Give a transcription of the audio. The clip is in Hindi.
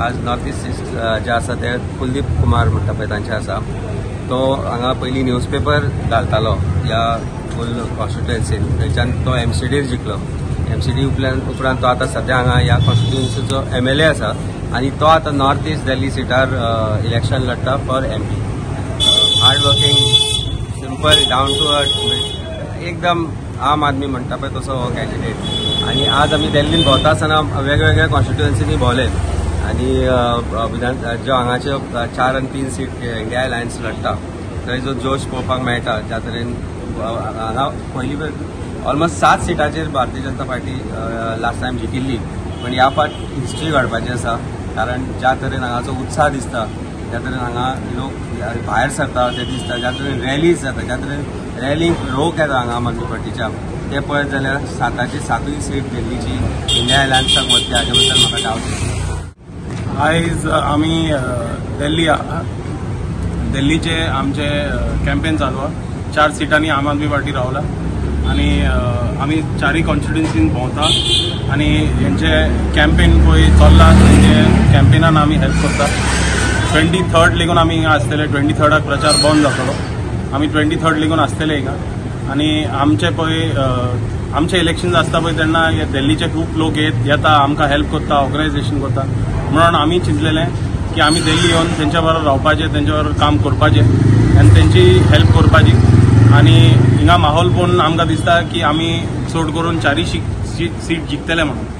आज नॉर्थ ईस्ट जे आसा ते कुलदीप कुमार म्हणटा पळय तांचे आसा। तो हांगा पयलीं न्यूजपेपर घालतालो ह्या फूल कॉन्स्टिट्युएन्सीन, थंयच्यान तो MCDर जिखलो। MCD उपरांत तो आतां सध्या हांगा ह्या कॉन्स्टिट्युएन्सीचो MLA आसा आनी तो आतां नॉर्थ ईस्ट दिल्ली सीटार इलेक्शन लढटा for MP। Hard working, simple, down to earth, एकदम आम आदमी म्हणटा पळय तसो हो कॅन्डिडेट। आणि आज आमी दिल्लीन भोंवता आसतना वेगवेगळ्या कॉन्स्टिट्युएन्सीनी भोंवले आनी ज्यो हांगाच्यो 4 आनी 3 सीट इंडिया अलायन्स लढटा थंय जो जोश पळोवपाक मेळटा। ज्या तरेन हांगा पयलीं almost 7 सीटाचेर Bharatiya Janata party last time जिखिल्ली, पण ह्या फावट हिस्ट्री घडपाची आसा। कारण ज्या तरेन हांगाचो उत्साह दिसता, ज्या तरेन हांगा लोक भायर सरता ते दिसता, ज्या तरेन रॅलीज जाता, ज्या तरेन रॅलींक लोक येता हांगा आम आदमी पार्टीच्या, ते पळयत जाल्यार 7ची 7 सीट दिल्लीची इंडिया अलायन्साक वतली हाजे बद्दल म्हाका डावट दिसता। आयज आमी दिल्लीचे आमचे कॅम्पेन चालू आहा। 4 सीटांनी आम आदमी पार्टी रावला आणि आमी 4 कॉन्स्टिट्युएन्सीन भोंवता आणि हेंचे कॅम्पेन पळय चल्ला, तेंचे कॅम्पेनान आमी हेल्प करता। 23rd लेगून आमी हिंगा आसतले, 23rdaक प्रचार बंद जातलो, आमी 23rd लेगून आसतले हिंगा। आणि आमचे पळय आमचे इलेक्शन आसता पळय तेन्ना दिल्लीचे खूब लोक येता, आमकां हेल्प करता, ऑर्गनायझेशन करता, म्हणून आमी चिंतलेलें की आमी दिल्ली येवन तेंच्या बरोबर रावपाचें, तेंच्या बरोबर काम करपाचें आनी तेंची हेल्प करपाची। आणि हिंगा माहोल पळोवन आमकां दिसता की आमी चड करून 4 सीट जिखतले म्हणून।